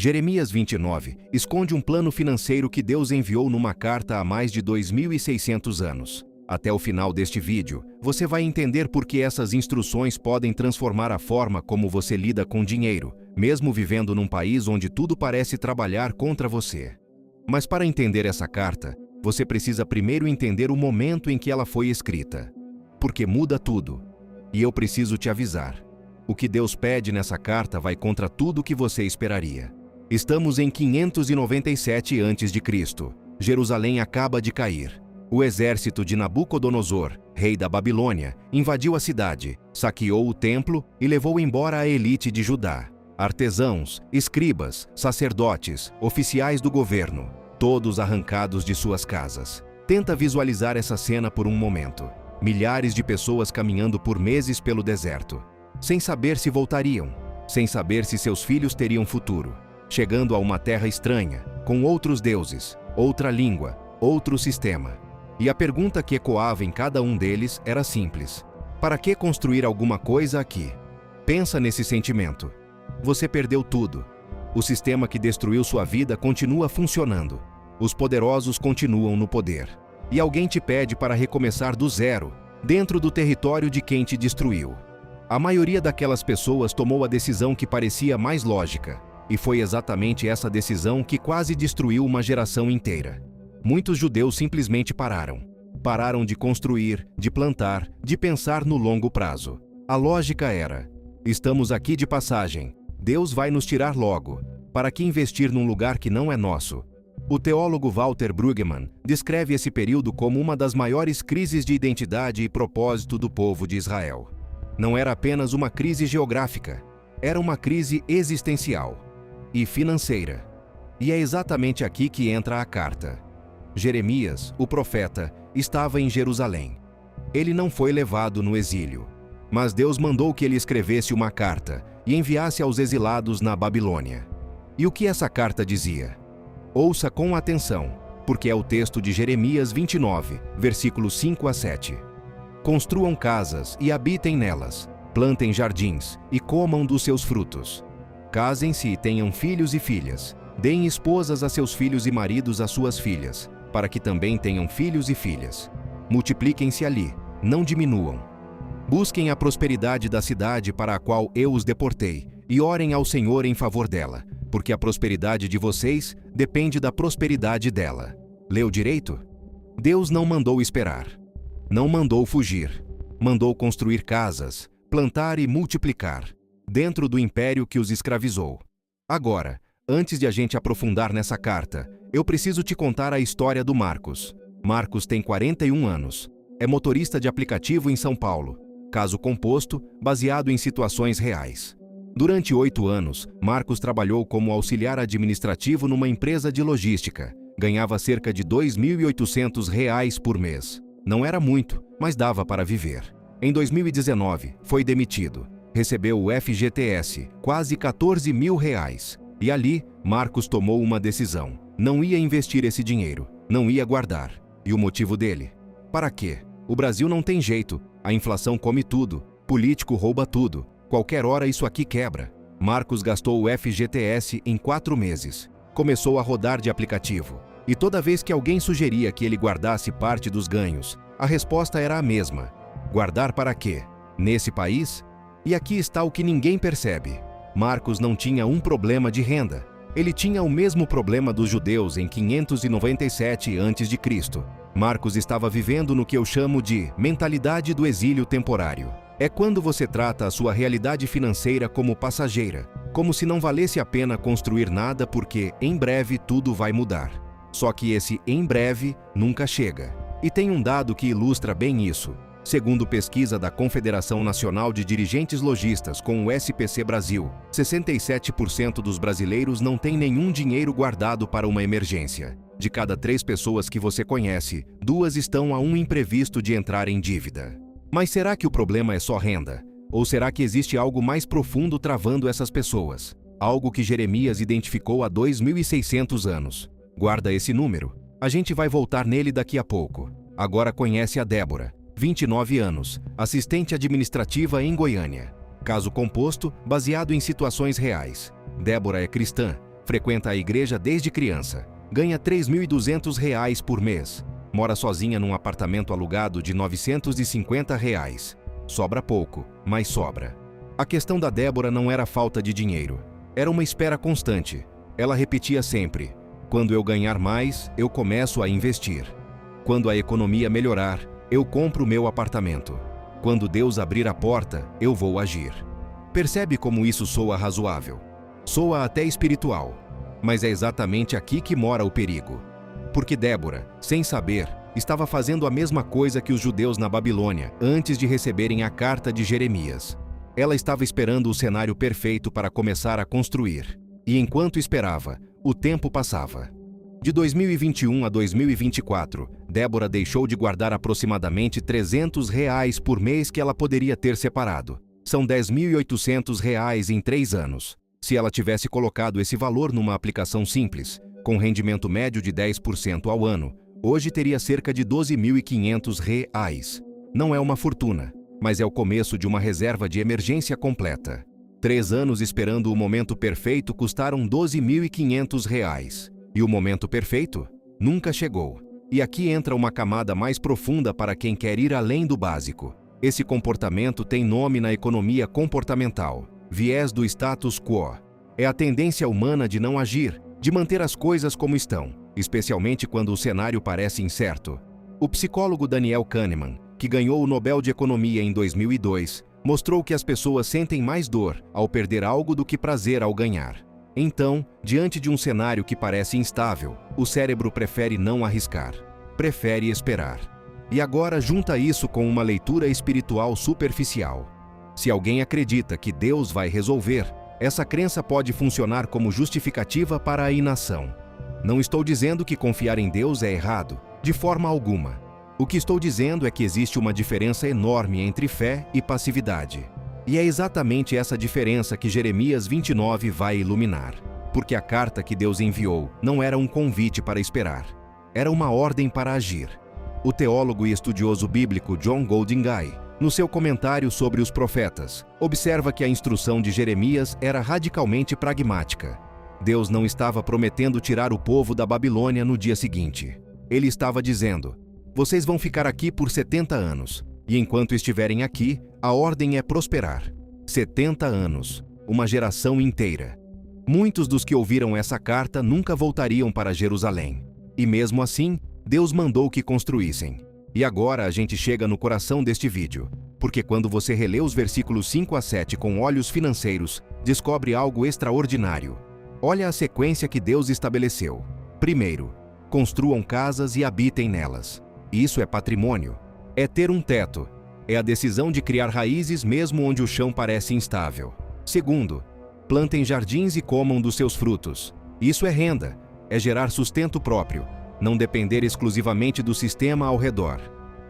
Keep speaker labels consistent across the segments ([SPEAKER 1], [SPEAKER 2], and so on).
[SPEAKER 1] Jeremias 29 esconde um plano financeiro que Deus enviou numa carta há mais de 2.600 anos. Até o final deste vídeo, você vai entender por que essas instruções podem transformar a forma como você lida com dinheiro, mesmo vivendo num país onde tudo parece trabalhar contra você. Mas para entender essa carta, você precisa primeiro entender o momento em que ela foi escrita. Porque muda tudo. E eu preciso te avisar. O que Deus pede nessa carta vai contra tudo o que você esperaria. Estamos em 597 a.C. Jerusalém acaba de cair. O exército de Nabucodonosor, rei da Babilônia, invadiu a cidade, saqueou o templo e levou embora a elite de Judá. Artesãos, escribas, sacerdotes, oficiais do governo, todos arrancados de suas casas. Tenta visualizar essa cena por um momento. Milhares de pessoas caminhando por meses pelo deserto, sem saber se voltariam, sem saber se seus filhos teriam futuro, chegando a uma terra estranha, com outros deuses, outra língua, outro sistema. E a pergunta que ecoava em cada um deles era simples: para que construir alguma coisa aqui? Pensa nesse sentimento. Você perdeu tudo. O sistema que destruiu sua vida continua funcionando. Os poderosos continuam no poder. E alguém te pede para recomeçar do zero, dentro do território de quem te destruiu. A maioria daquelas pessoas tomou a decisão que parecia mais lógica, e foi exatamente essa decisão que quase destruiu uma geração inteira. Muitos judeus simplesmente pararam. Pararam de construir, de plantar, de pensar no longo prazo. A lógica era: estamos aqui de passagem, Deus vai nos tirar logo. Para que investir num lugar que não é nosso? O teólogo Walter Brueggemann descreve esse período como uma das maiores crises de identidade e propósito do povo de Israel. Não era apenas uma crise geográfica, era uma crise existencial e financeira. E é exatamente aqui que entra a carta. Jeremias, o profeta, estava em Jerusalém. Ele não foi levado no exílio, mas Deus mandou que ele escrevesse uma carta e enviasse aos exilados na Babilônia. E o que essa carta dizia? Ouça com atenção, porque é o texto de Jeremias 29, versículos 5 a 7. Construam casas e habitem nelas, plantem jardins e comam dos seus frutos. Casem-se e tenham filhos e filhas, deem esposas a seus filhos e maridos às suas filhas, para que também tenham filhos e filhas. Multipliquem-se ali, não diminuam. Busquem a prosperidade da cidade para a qual eu os deportei, e orem ao Senhor em favor dela, porque a prosperidade de vocês depende da prosperidade dela. Leu direito? Deus não mandou esperar. Não mandou fugir. Mandou construir casas, plantar e multiplicar, dentro do império que os escravizou. Agora, antes de a gente aprofundar nessa carta, eu preciso te contar a história do Marcos. Marcos tem 41 anos. É motorista de aplicativo em São Paulo. Caso composto, baseado em situações reais. Durante 8 anos, Marcos trabalhou como auxiliar administrativo numa empresa de logística. Ganhava cerca de R$ 2.800 por mês. Não era muito, mas dava para viver. Em 2019, foi demitido. Recebeu o FGTS, quase R$ 14.000. E ali, Marcos tomou uma decisão. Não ia investir esse dinheiro, não ia guardar. E o motivo dele? Para quê? O Brasil não tem jeito, a inflação come tudo, político rouba tudo, qualquer hora isso aqui quebra. Marcos gastou o FGTS em 4 meses. Começou a rodar de aplicativo. E toda vez que alguém sugeria que ele guardasse parte dos ganhos, a resposta era a mesma. Guardar para quê? Nesse país? E aqui está o que ninguém percebe. Marcos não tinha um problema de renda. Ele tinha o mesmo problema dos judeus em 597 a.C. Marcos estava vivendo no que eu chamo de mentalidade do exílio temporário. É quando você trata a sua realidade financeira como passageira, como se não valesse a pena construir nada porque, em breve, tudo vai mudar. Só que esse em breve nunca chega. E tem um dado que ilustra bem isso. Segundo pesquisa da Confederação Nacional de Dirigentes Lojistas com o SPC Brasil, 67% dos brasileiros não têm nenhum dinheiro guardado para uma emergência. De cada 3 pessoas que você conhece, 2 estão a um imprevisto de entrar em dívida. Mas será que o problema é só renda? Ou será que existe algo mais profundo travando essas pessoas? Algo que Jeremias identificou há 2.600 anos. Guarda esse número. A gente vai voltar nele daqui a pouco. Agora conhece a Débora. 29 anos, assistente administrativa em Goiânia. Caso composto, baseado em situações reais. Débora é cristã, frequenta a igreja desde criança, ganha R$ 3.200 por mês, mora sozinha num apartamento alugado de R$ 950. Sobra pouco, mas sobra. A questão da Débora não era falta de dinheiro, era uma espera constante. Ela repetia sempre: quando eu ganhar mais, eu começo a investir. Quando a economia melhorar, eu compro meu apartamento. Quando Deus abrir a porta, eu vou agir. Percebe como isso soa razoável? Soa até espiritual. Mas é exatamente aqui que mora o perigo. Porque Débora, sem saber, estava fazendo a mesma coisa que os judeus na Babilônia, antes de receberem a carta de Jeremias. Ela estava esperando o cenário perfeito para começar a construir. E enquanto esperava, o tempo passava. De 2021 a 2024, Débora deixou de guardar aproximadamente R$ 300 por mês que ela poderia ter separado. São R$ 10.800 em 3 anos. Se ela tivesse colocado esse valor numa aplicação simples, com rendimento médio de 10% ao ano, hoje teria cerca de R$ 12.500. Não é uma fortuna, mas é o começo de uma reserva de emergência completa. 3 anos esperando o momento perfeito custaram R$ 12.500. E o momento perfeito nunca chegou. E aqui entra uma camada mais profunda para quem quer ir além do básico. Esse comportamento tem nome na economia comportamental: viés do status quo. É a tendência humana de não agir, de manter as coisas como estão, especialmente quando o cenário parece incerto. O psicólogo Daniel Kahneman, que ganhou o Nobel de Economia em 2002, mostrou que as pessoas sentem mais dor ao perder algo do que prazer ao ganhar. Então, diante de um cenário que parece instável, o cérebro prefere não arriscar, prefere esperar. E agora junta isso com uma leitura espiritual superficial. Se alguém acredita que Deus vai resolver, essa crença pode funcionar como justificativa para a inação. Não estou dizendo que confiar em Deus é errado, de forma alguma. O que estou dizendo é que existe uma diferença enorme entre fé e passividade. E é exatamente essa diferença que Jeremias 29 vai iluminar. Porque a carta que Deus enviou não era um convite para esperar, era uma ordem para agir. O teólogo e estudioso bíblico John Goldingay, no seu comentário sobre os profetas, observa que a instrução de Jeremias era radicalmente pragmática. Deus não estava prometendo tirar o povo da Babilônia no dia seguinte. Ele estava dizendo: vocês vão ficar aqui por 70 anos, e enquanto estiverem aqui, a ordem é prosperar. 70 anos, uma geração inteira. Muitos dos que ouviram essa carta nunca voltariam para Jerusalém. E mesmo assim, Deus mandou que construíssem. E agora a gente chega no coração deste vídeo, porque quando você relê os versículos 5 a 7 com olhos financeiros, descobre algo extraordinário. Olha a sequência que Deus estabeleceu. Primeiro, construam casas e habitem nelas. Isso é patrimônio. É ter um teto. É a decisão de criar raízes mesmo onde o chão parece instável. Segundo, plantem jardins e comam dos seus frutos. Isso é renda. É gerar sustento próprio. Não depender exclusivamente do sistema ao redor.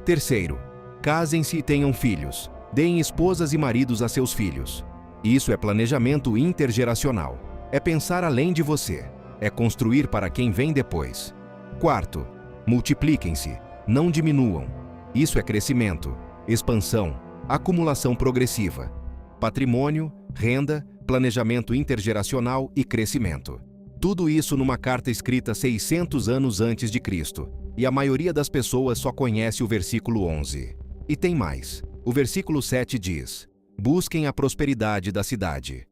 [SPEAKER 1] Terceiro, casem-se e tenham filhos. Deem esposas e maridos a seus filhos. Isso é planejamento intergeracional. É pensar além de você. É construir para quem vem depois. Quarto, multipliquem-se, não diminuam. Isso é crescimento, expansão, acumulação progressiva. Patrimônio, renda, planejamento intergeracional e crescimento. Tudo isso numa carta escrita 600 anos antes de Cristo. E a maioria das pessoas só conhece o versículo 11. E tem mais. O versículo 7 diz: busquem a prosperidade da cidade.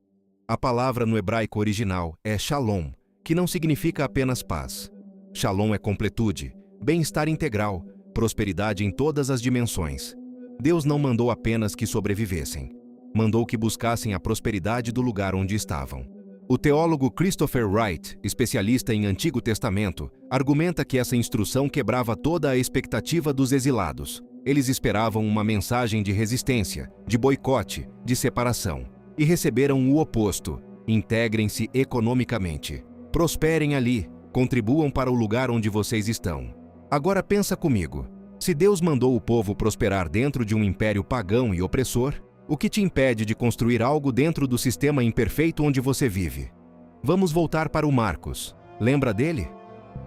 [SPEAKER 1] A palavra no hebraico original é shalom, que não significa apenas paz. Shalom é completude, bem-estar integral, prosperidade em todas as dimensões. Deus não mandou apenas que sobrevivessem. Mandou que buscassem a prosperidade do lugar onde estavam. O teólogo Christopher Wright, especialista em Antigo Testamento, argumenta que essa instrução quebrava toda a expectativa dos exilados. Eles esperavam uma mensagem de resistência, de boicote, de separação. E receberam o oposto: integrem-se economicamente. Prosperem ali, contribuam para o lugar onde vocês estão. Agora pensa comigo. Se Deus mandou o povo prosperar dentro de um império pagão e opressor, o que te impede de construir algo dentro do sistema imperfeito onde você vive? Vamos voltar para o Marcos. Lembra dele?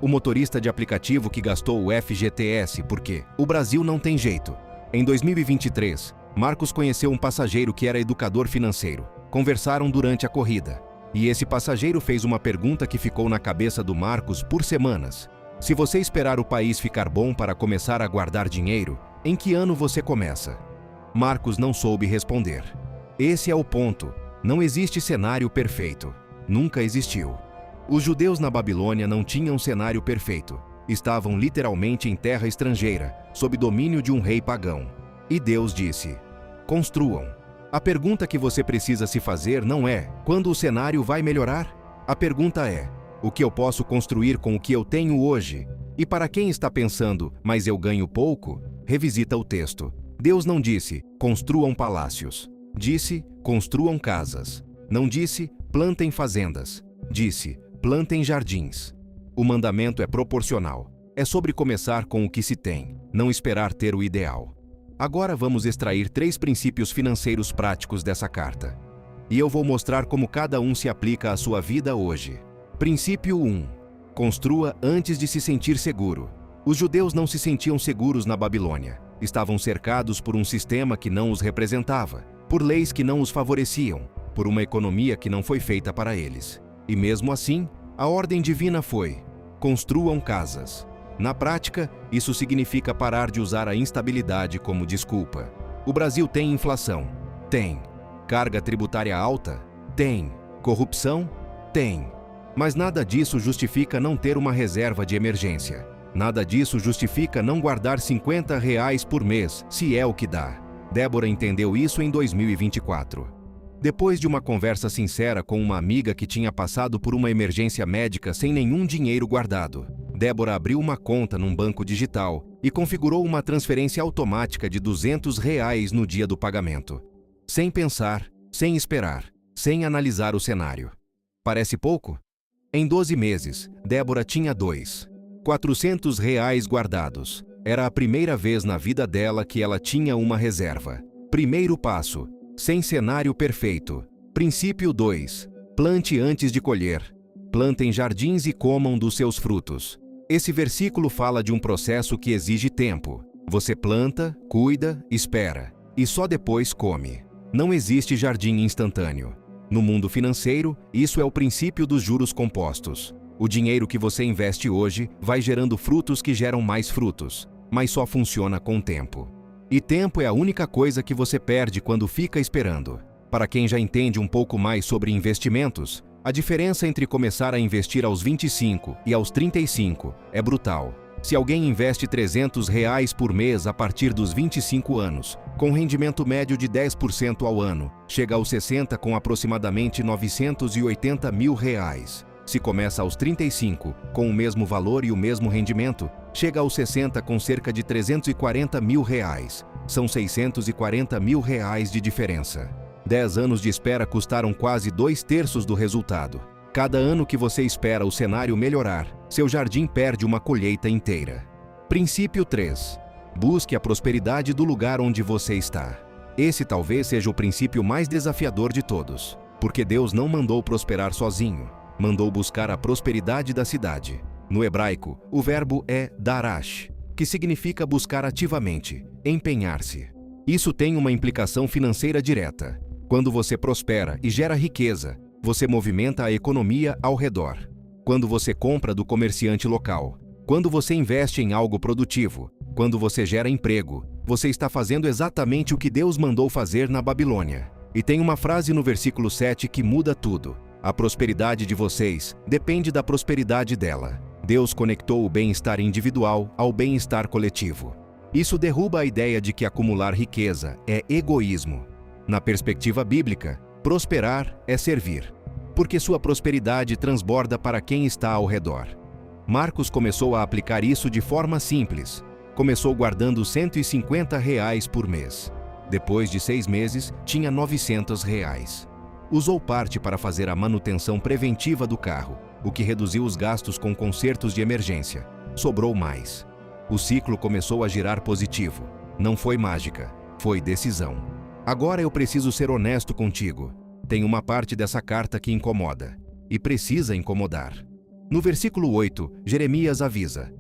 [SPEAKER 1] O motorista de aplicativo que gastou o FGTS porque o Brasil não tem jeito. Em 2023, Marcos conheceu um passageiro que era educador financeiro. Conversaram durante a corrida. E esse passageiro fez uma pergunta que ficou na cabeça do Marcos por semanas. Se você esperar o país ficar bom para começar a guardar dinheiro, em que ano você começa? Marcos não soube responder. Esse é o ponto. Não existe cenário perfeito. Nunca existiu. Os judeus na Babilônia não tinham cenário perfeito. Estavam literalmente em terra estrangeira, sob domínio de um rei pagão. E Deus disse: construam. A pergunta que você precisa se fazer não é: quando o cenário vai melhorar? A pergunta é: o que eu posso construir com o que eu tenho hoje? E para quem está pensando, mas eu ganho pouco? Revisita o texto. Deus não disse: construam palácios. Disse: construam casas. Não disse: plantem fazendas. Disse: plantem jardins. O mandamento é proporcional. É sobre começar com o que se tem, não esperar ter o ideal. Agora vamos extrair 3 princípios financeiros práticos dessa carta. E eu vou mostrar como cada um se aplica à sua vida hoje. Princípio 1. Construa antes de se sentir seguro. Os judeus não se sentiam seguros na Babilônia. Estavam cercados por um sistema que não os representava, por leis que não os favoreciam, por uma economia que não foi feita para eles. E mesmo assim, a ordem divina foi: construam casas. Na prática, isso significa parar de usar a instabilidade como desculpa. O Brasil tem inflação? Tem. Carga tributária alta? Tem. Corrupção? Tem. Mas nada disso justifica não ter uma reserva de emergência. Nada disso justifica não guardar R$ 50 por mês, se é o que dá. Débora entendeu isso em 2024. Depois de uma conversa sincera com uma amiga que tinha passado por uma emergência médica sem nenhum dinheiro guardado, Débora abriu uma conta num banco digital e configurou uma transferência automática de R$ 200 no dia do pagamento. Sem pensar, sem esperar, sem analisar o cenário. Parece pouco? Em 12 meses, Débora tinha R$ 400 guardados. Era a primeira vez na vida dela que ela tinha uma reserva. Primeiro passo: sem cenário perfeito. Princípio 2. Plante antes de colher. Plantem jardins e comam dos seus frutos. Esse versículo fala de um processo que exige tempo. Você planta, cuida, espera, e só depois come. Não existe jardim instantâneo. No mundo financeiro, isso é o princípio dos juros compostos. O dinheiro que você investe hoje vai gerando frutos que geram mais frutos, mas só funciona com tempo. E tempo é a única coisa que você perde quando fica esperando. Para quem já entende um pouco mais sobre investimentos, a diferença entre começar a investir aos 25 e aos 35 é brutal. Se alguém investe R$ 300 por mês a partir dos 25 anos, com rendimento médio de 10% ao ano, chega aos 60 com aproximadamente R$ 980 mil. Se começa aos 35, com o mesmo valor e o mesmo rendimento, chega aos 60 com cerca de R$ 340 mil. São R$ 640 mil de diferença. 10 anos de espera custaram quase 2/3 do resultado. Cada ano que você espera o cenário melhorar, seu jardim perde uma colheita inteira. Princípio 3. Busque a prosperidade do lugar onde você está. Esse talvez seja o princípio mais desafiador de todos, porque Deus não mandou prosperar sozinho, mandou buscar a prosperidade da cidade. No hebraico, o verbo é darash, que significa buscar ativamente, empenhar-se. Isso tem uma implicação financeira direta. Quando você prospera e gera riqueza, você movimenta a economia ao redor. Quando você compra do comerciante local, quando você investe em algo produtivo, quando você gera emprego, você está fazendo exatamente o que Deus mandou fazer na Babilônia. E tem uma frase no versículo 7 que muda tudo. A prosperidade de vocês depende da prosperidade dela. Deus conectou o bem-estar individual ao bem-estar coletivo. Isso derruba a ideia de que acumular riqueza é egoísmo. Na perspectiva bíblica, prosperar é servir, porque sua prosperidade transborda para quem está ao redor. Marcos começou a aplicar isso de forma simples. Começou guardando R$ 150 por mês. Depois de 6 meses, tinha R$ 900. Usou parte para fazer a manutenção preventiva do carro, o que reduziu os gastos com consertos de emergência. Sobrou mais. O ciclo começou a girar positivo. Não foi mágica, foi decisão. Agora eu preciso ser honesto contigo. Tem uma parte dessa carta que incomoda. E precisa incomodar. No versículo 8, Jeremias avisa: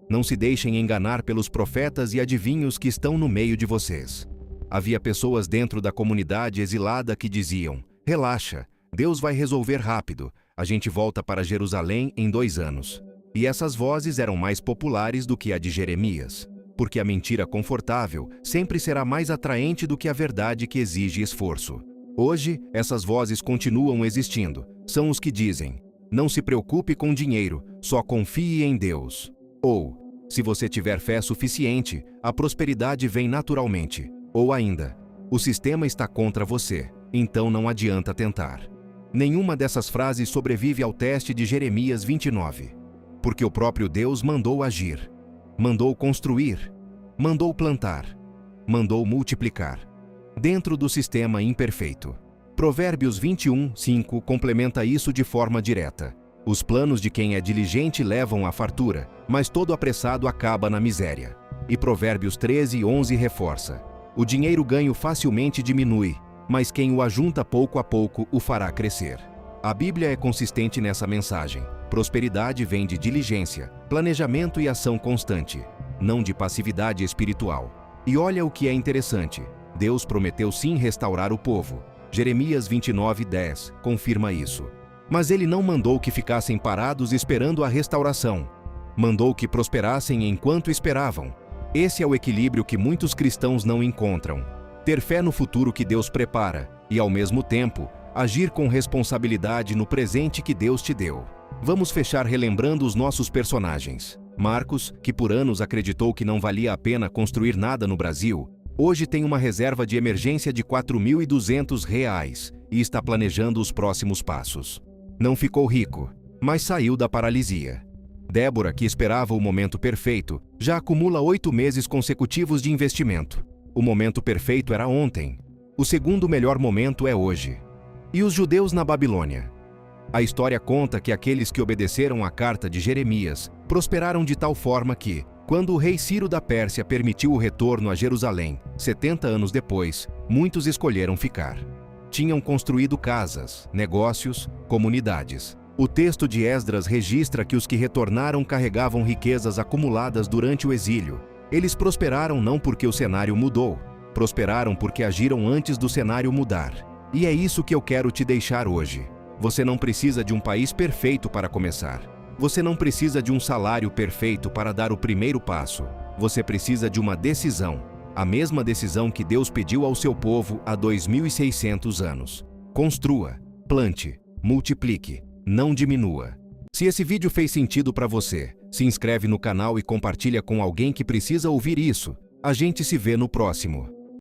[SPEAKER 1] não se deixem enganar pelos profetas e adivinhos que estão no meio de vocês. Havia pessoas dentro da comunidade exilada que diziam: relaxa, Deus vai resolver rápido. A gente volta para Jerusalém em 2 anos. E essas vozes eram mais populares do que a de Jeremias, porque a mentira confortável sempre será mais atraente do que a verdade que exige esforço. Hoje, essas vozes continuam existindo. São os que dizem: não se preocupe com dinheiro, só confie em Deus. Ou, se você tiver fé suficiente, a prosperidade vem naturalmente. Ou ainda, o sistema está contra você, então não adianta tentar. Nenhuma dessas frases sobrevive ao teste de Jeremias 29. Porque o próprio Deus mandou agir, mandou construir, mandou plantar, mandou multiplicar, dentro do sistema imperfeito. Provérbios 21:5 complementa isso de forma direta. Os planos de quem é diligente levam à fartura, mas todo apressado acaba na miséria. E Provérbios 13:11 reforça: o dinheiro ganho facilmente diminui, mas quem o ajunta pouco a pouco o fará crescer. A Bíblia é consistente nessa mensagem. Prosperidade vem de diligência, planejamento e ação constante, não de passividade espiritual. E olha o que é interessante. Deus prometeu sim restaurar o povo. Jeremias 29:10 confirma isso. Mas ele não mandou que ficassem parados esperando a restauração. Mandou que prosperassem enquanto esperavam. Esse é o equilíbrio que muitos cristãos não encontram. Ter fé no futuro que Deus prepara e, ao mesmo tempo, agir com responsabilidade no presente que Deus te deu. Vamos fechar relembrando os nossos personagens. Marcos, que por anos acreditou que não valia a pena construir nada no Brasil, hoje tem uma reserva de emergência de R$ 4.200 e está planejando os próximos passos. Não ficou rico, mas saiu da paralisia. Débora, que esperava o momento perfeito, já acumula 8 meses consecutivos de investimento. O momento perfeito era ontem. O segundo melhor momento é hoje. E os judeus na Babilônia? A história conta que aqueles que obedeceram à carta de Jeremias prosperaram de tal forma que, quando o rei Ciro da Pérsia permitiu o retorno a Jerusalém, 70 anos depois, muitos escolheram ficar. Tinham construído casas, negócios, comunidades. O texto de Esdras registra que os que retornaram carregavam riquezas acumuladas durante o exílio. Eles prosperaram não porque o cenário mudou, prosperaram porque agiram antes do cenário mudar. E é isso que eu quero te deixar hoje. Você não precisa de um país perfeito para começar. Você não precisa de um salário perfeito para dar o primeiro passo. Você precisa de uma decisão. A mesma decisão que Deus pediu ao seu povo há 2.600 anos. Construa, plante, multiplique, não diminua. Se esse vídeo fez sentido para você, se inscreve no canal e compartilha com alguém que precisa ouvir isso. A gente se vê no próximo.